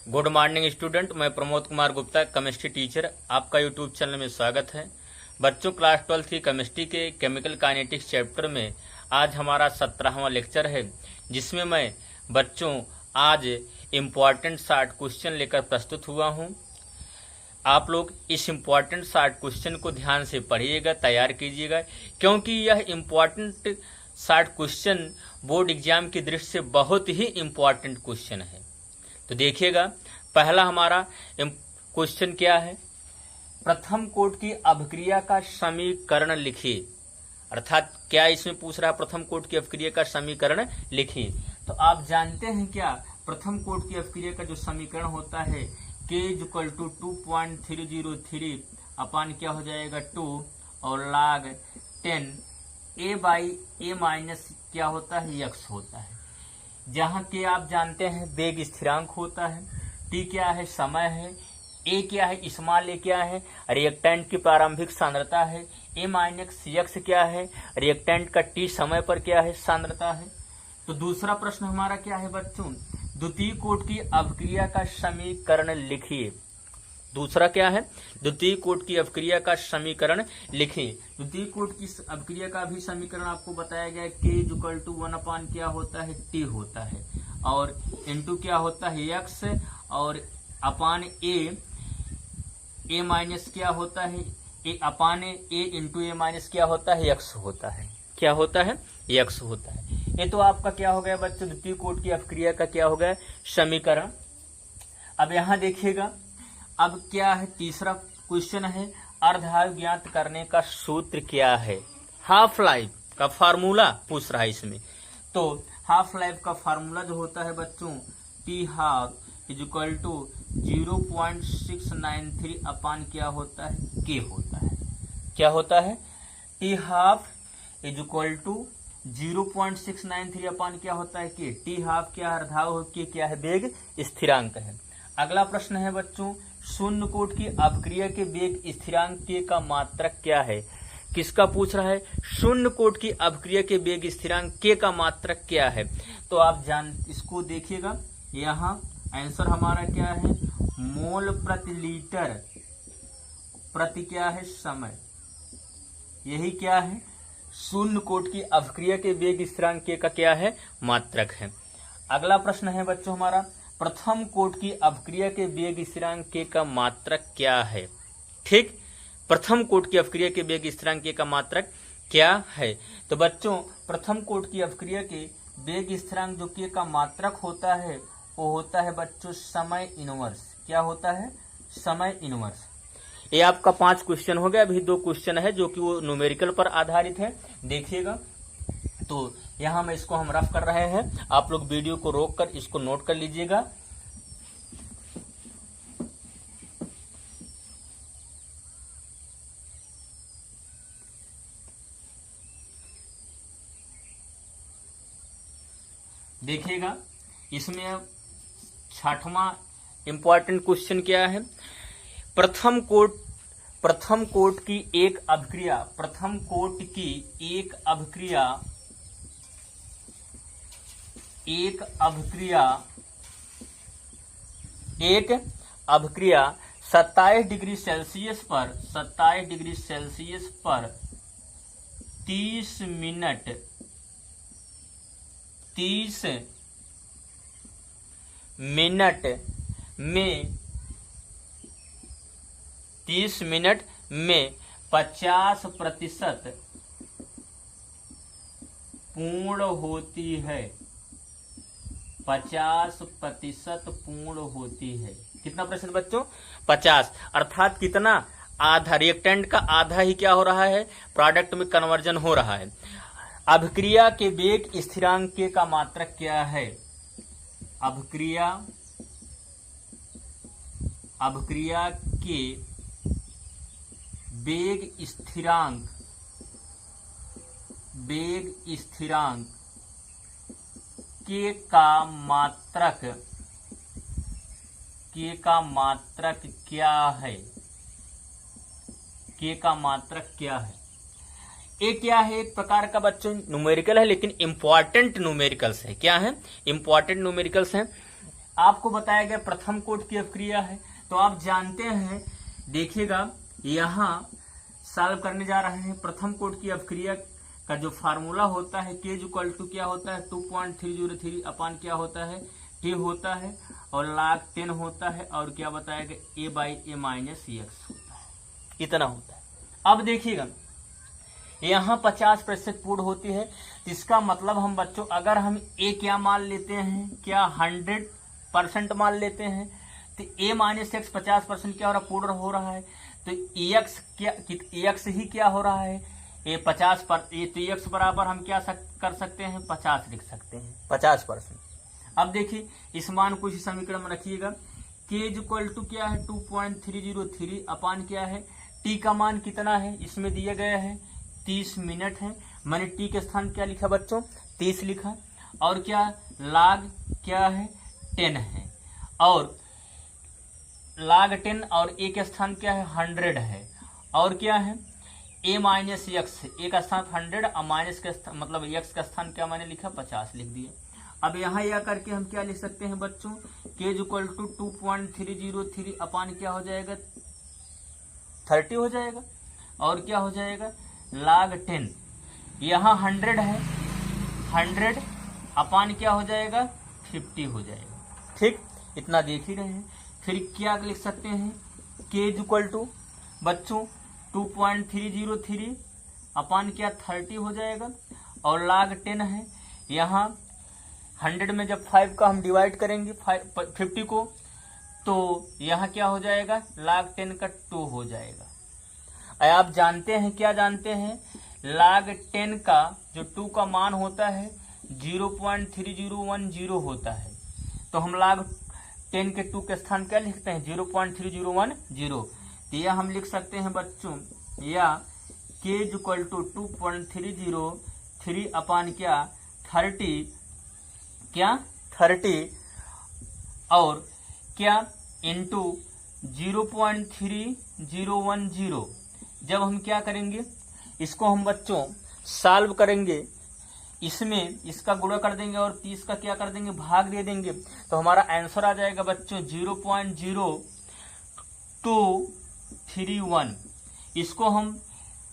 Good morning student, मैं Pramod Kumar Gupta, chemistry teacher, आपका YouTube channel में स्वागत है। बच्चों, क्लास 12 की केमिस्ट्री के केमिकल काइनेटिक्स चैप्टर में आज हमारा 17वां लेक्चर है, जिसमें मैं बच्चों आज इम्पॉर्टेंट 60 क्वेश्चन लेकर प्रस्तुत हुआ हूं। आप लोग इस इम्पॉर्टेंट 60 क्वेश्चन को ध्यान से पढ़िएगा, तैयार कीजिएगा, क्योंकि यह इम्पॉर्टेंट 60 क्वेश्चन बोर्ड एग्जाम की दृष्टि से बहुत ही इम्पॉर्टेंट क्वेश्चन है। तो देखिएगा, पहला हमारा क्वेश्चन क्या है। प्रथम कोट की अभिक्रिया का समीकरण लिखिए। अर्थात क्या इसमें पूछ रहा है, प्रथम कोट की अभिक्रिया का समीकरण लिखिए। तो आप जानते हैं क्या, प्रथम कोट की अभिक्रिया का जो समीकरण होता है K = 2.303 अपान क्या हो जाएगा 2 और log 10 A/A- क्या होता है x होता है। जहाँ के आप जानते हैं वेग स्थिरांक होता है, टी क्या है, समय है, ए क्या है, स्मॉल ए क्या है, रिएक्टेंट की प्रारंभिक सांद्रता है, ए माइनस एक्स क्या है, रिएक्टेंट का टी समय पर क्या है, सांद्रता है। तो दूसरा प्रश्न हमारा क्या है बच्चों, द्वितीय कोट की अभिक्रिया का समीकरण लिखिए। दूसरा क्या है, द्वितीय कोट की अभिक्रिया का समीकरण लिखिए। द्वितीय कोट की अभिक्रिया का भी समीकरण आपको बताया गया है, K = 1 अपान क्या होता है, T होता है, और इनटू क्या होता है x, और अपान A माइनस क्या होता है, A upon A into A minus क्या होता है, x होता है। क्या होता है, x होता है। ये तो आपका क्या हो गया बच्चों, द्वितीय कोट की अभिक्रिया का क्या हो गया, समीकरण। अब यहाँ देखिएगा, अब क्या है, तीसरा क्वेश्चन है, अर्धायु ज्ञात करने का सूत्र क्या है। हाफ लाइफ का फार्मूला पूछ रहा है इसमें। तो हाफ लाइफ का फार्मूला जो होता है बच्चों, T½ = 0.693 अपान क्या होता है, K होता है। क्या होता है, T½ = 0.693 अपान क्या होता है, K। T½ क्या है, अर्धायु, K क्या है, वेग स्थिरांक है। अगला प्रश्न है बच्चों, शून्य कोट की अभिक्रिया के वेग स्थिरांक K का मात्रक क्या है। किसका पूछ रहा है, शून्य कोट की अभिक्रिया के वेग स्थिरांक K का मात्रक क्या है। तो आप इसको देखिएगा, यहाँ आंसर हमारा क्या है, मोल प्रति लीटर प्रति क्या है, समय। यही क्या है, शून्य कोट की अभिक्रिया के वेग स्थिरांक K का क्या है, मात्रक है। अगला प्रश्न है बच्चों हमारा, प्रथम कोट की अभिक्रिया के वेग स्थिरांक K का मात्रक क्या है। ठीक, प्रथम कोट की अभिक्रिया के वेग स्थिरांक K का मात्रक क्या है। तो बच्चों, प्रथम कोट की अभिक्रिया के वेग स्थिरांक जो K का मात्रक होता है, वो होता है बच्चों समय इनवर्स। क्या होता है, समय इनवर्स। ये आपका 5 क्वेश्चन हो गया। अभी 2 क्वेश्चन है जो कि वो न्यूमेरिकल पर आधारित है, देखिएगा। तो यहाँ में इसको हम रफ कर रहे हैं, आप लोग वीडियो को रोककर इसको नोट कर लीजिएगा। देखिएगा, इसमें 6वां इंपॉर्टेंट क्वेश्चन क्या है, प्रथम कोट की एक अभिक्रिया, प्रथम कोट की एक अभिक्रिया 27 डिग्री सेल्सियस पर 30 मिनट में 50% पूर्ण होती है। 50% पूर्ण होती है। कितना परसेंट बच्चों, 50। अर्थात कितना, आधा, रिएक्टेंट का आधा ही क्या हो रहा है, प्रोडक्ट में कन्वर्जन हो रहा है। अभिक्रिया के वेग स्थिरांक K का मात्रक क्या है। अभिक्रिया के वेग स्थिरांक K का मात्रक क्या है। K का मात्रक क्या है। ये क्या है, एक प्रकार का बच्चों न्यूमेरिकल है, लेकिन इंपॉर्टेंट न्यूमेरिकल्स है। क्या है, इंपॉर्टेंट न्यूमेरिकल्स हैं। आपको बताया गया प्रथम कोट की अभिक्रिया है, तो आप जानते हैं, देखिएगा यहाँ सॉल्व करने जा रहे हैं। प्रथम कोट की अभिक्रिया का जो फार्मूला होता है K इक्वल टू क्या होता है 2.303 अपान क्या होता है T होता है और log 10 होता है और क्या बताया गया A/A माइनस x होता है, इतना होता है। अब देखिएगा यहाँ 50% पूर्ण होती है, इसका मतलब हम बच्चों अगर हम A क्या मान लेते हैं, क्या 100% मान लेते हैं, तो A माइनस एक्स 50% क्या हो रहा है, पूर्ण हो रहा है, तो एक्स क्या, एक्स ही क्या हो रहा है, ये 50 पर, ये तो एक्स बराबर हम क्या कर सकते हैं 50 लिख सकते हैं, 50%। अब देखिए इस मान को इसी समीकरण में रखिएगा, K इक्वल टू क्या है 2.303 अपान क्या है T का मान कितना है, इसमें दिया गया है 30 मिनट है, मैंने T के स्थान क्या लिखा बच्चों 30 लिखा, और क्या log क्या है 10 है, और log 10 और A के स्थान क्या है 100 है, और क्या है A माइनस एक्स, ए का स्थान 100 और माइनस के मतलब एक्स का स्थान क्या मैंने लिखा 50 लिख दिया। अब यहाँ यह करके हम क्या लिख सकते हैं बच्चों, K इक्वल टू 2.303 अपान क्या हो जाएगा 30 हो जाएगा, और क्या हो जाएगा log 10, यहाँ 100 है, 100 अपान क्या हो जाएगा 50 हो जाएगा। ठीक, इतना देख ही रहे हैं। फिर क्या लिख सकते हैं K इक्वल टू बच्चों 2.303 अपान क्या 30 हो जाएगा, और log 10 है, यहाँ 100 में जब 5 का हम डिवाइड करेंगे 50 को, तो यहाँ क्या हो जाएगा log 10 का 2 हो जाएगा। आप जानते हैं, क्या जानते हैं, log 10 का जो 2 का मान होता है 0.3010 होता है, तो हम log 10 के 2 के स्थान क्या लिखते हैं 0.3010, तो यह हम लिख सकते हैं बच्चों, या K इक्वल टू 2.303 अपान क्या 30 और क्या इंटू 0.3010। जब हम क्या करेंगे, इसको हम बच्चों सॉल्व करेंगे, इसमें इसका गुणा कर देंगे और 30 का क्या कर देंगे भाग दे देंगे, तो हमारा आंसर आ जाएगा बच्चों 0.0231। इसको हम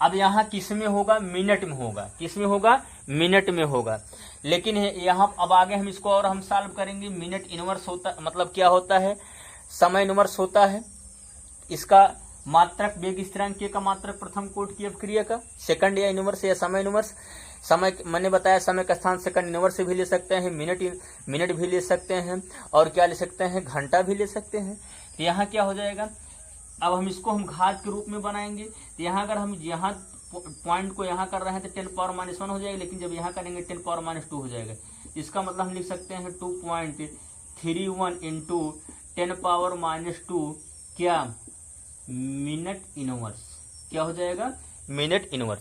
अब यहाँ किस में होगा, मिनट में होगा, किस में होगा मिनट में होगा, लेकिन यहाँ अब आगे हम इसको और हम सॉल्व करेंगे। मिनट इनवर्स होता मतलब क्या होता है, समय इनवर्स होता है, इसका मात्रक वेग स्थिरांक K का मात्रक प्रथम कोट की अभिक्रिया का, सेकंड या इनवर्स या समय इनवर्स। समय मैंने बताया समय का स्थान सेकंड इनवर्स से भी ले सकते हैं, मिनट भी ले सकते हैं, और क्या ले सकते हैं घंटा भी ले सकते हैं। तो यहाँ क्या हो जाएगा, अब हम इसको हम घात के रूप में बनाएंगे, तो यहाँ अगर हम यहाँ पॉइंट को यहाँ कर रहे हैं तो 10 पावर माइनस 1 हो जाएगा, लेकिन जब यहाँ करेंगे 10 पावर माइनस 2 हो जाएगा। इसका मतलब हम लिख सकते हैं 2.31 इंटू 10 पावर माइनस 2 क्या मिनट इनवर्स, क्या हो जाएगा मिनट इनवर्स।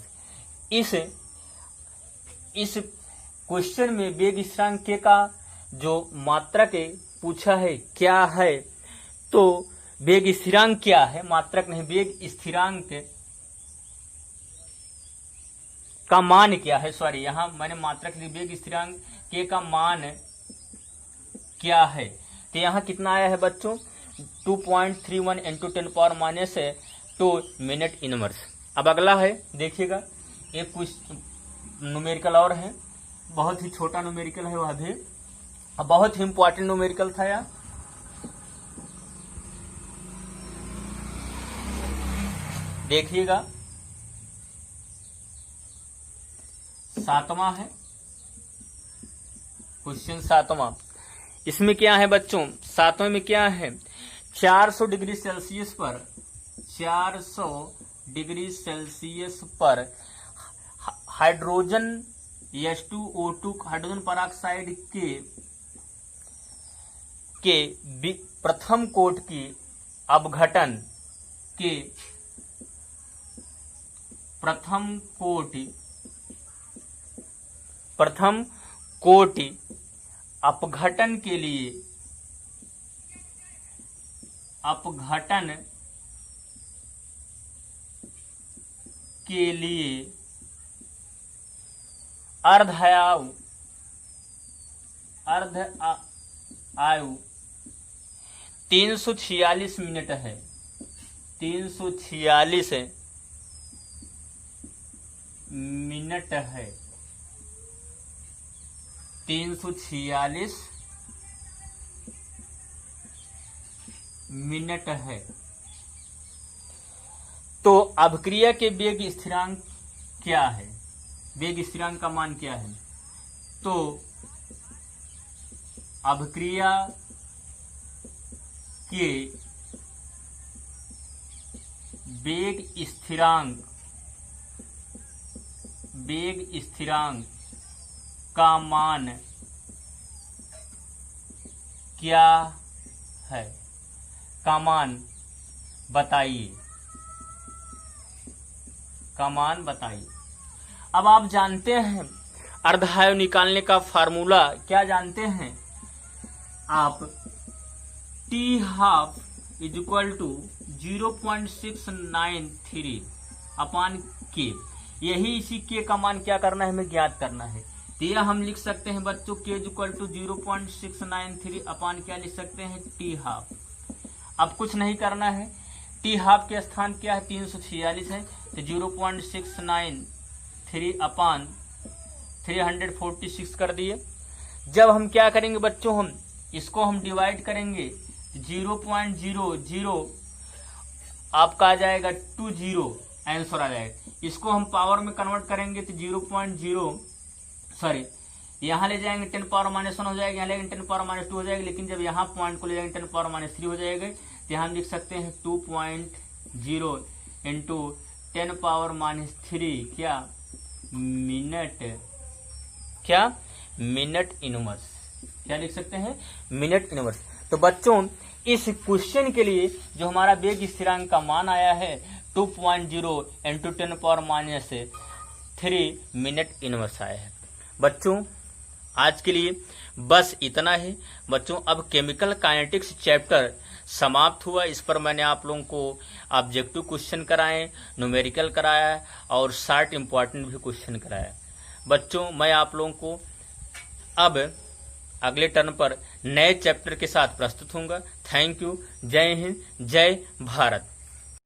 इस क्वेश्चन में वेग स्थिरांक K का जो मात्रक पूछा है क्या है, तो वेग स्थिरांक क्या है, मात्रक नहीं, वेग स्थिरांक का मान क्या है, सॉरी यहाँ मैंने मात्रक वेग स्थिरांक K का मान क्या है, तो यहाँ कितना आया है बच्चों 2.31 into 10 power minus 2 minute inverse. अब अगला है, देखिएगा एक कुछ न्यूमेरिकल और है, बहुत ही छोटा न्यूमेरिकल है वह भी, बहुत ही इंपॉर्टेंट न्यूमेरिकल था यार। देखिएगा 7वां है क्वेश्चन, 7वां। इसमें क्या है बच्चों, 7वें में क्या है, 400 डिग्री सेल्सियस पर, 400 डिग्री सेल्सियस पर हाइड्रोजन H2O2 हाइड्रोजन पेरोक्साइड के प्रथम कोट की अपघटन के प्रथम कोटि अपघटन के लिए अर्ध आयु 346 मिनट है, 346 मिनट है, 346 मिनट है। तो अभिक्रिया के वेग स्थिरांक क्या है? वेग स्थिरांक का मान क्या है? तो अभिक्रिया के वेग स्थिरांक का मान क्या है? का मान बताइए, का मान बताइए। अब आप जानते हैं अर्धायु निकालने का फार्मूला क्या जानते हैं आप? T half is equal to 0.693 upon k. यही इसी के का मान क्या करना है, हमें ज्ञात करना है। तो यह हम लिख सकते हैं बच्चों के इज इक्वल टू 0.693 अपान क्या लिख सकते हैं, टी हाफ। अब कुछ नहीं करना है, टी हाफ के स्थान क्या है, 346 है, तो 0.693 अपान 346 कर दिए। जब हम क्या करेंगे बच्चों, हम इसको हम डिवाइड करेंगे, 0.00 आपका आ जाएगा 20 आंसर आ जाएगा। इसको हम पावर में कन्वर्ट करेंगे तो 0.0 सॉरी यहाँ ले जाएंगे 10 पावर -1 हो जाएगा, यहाँ लेंगे 10 पावर -2 हो जाएगा, लेकिन जब यहाँ पॉइंट को ले जाएंगे 10 पावर -3 हो जाएगा। तो यहाँ हम लिख सकते हैं 2.0 इंटू 10 पावर -3 क्या मिनट, क्या मिनट इनवर्स, क्या लिख सकते हैं, मिनट इनवर्स। तो बच्चों इस क्वेश्चन के लिए जो हमारा वेग स्थिरांक का मान आया है 2.0 इंटू 10 पावर -3 मिनट इनवर्स आया है। बच्चों आज के लिए बस इतना ही। बच्चों अब केमिकल काइनेटिक्स चैप्टर समाप्त हुआ। इस पर मैंने आप लोगों को ऑब्जेक्टिव क्वेश्चन कराए, न्यूमेरिकल कराया और शॉर्ट इंपॉर्टेंट भी क्वेश्चन कराया। बच्चों मैं आप लोगों को अब अगले टर्न पर नए चैप्टर के साथ प्रस्तुत होऊंगा। Thank you. जय हिंद, जय भारत।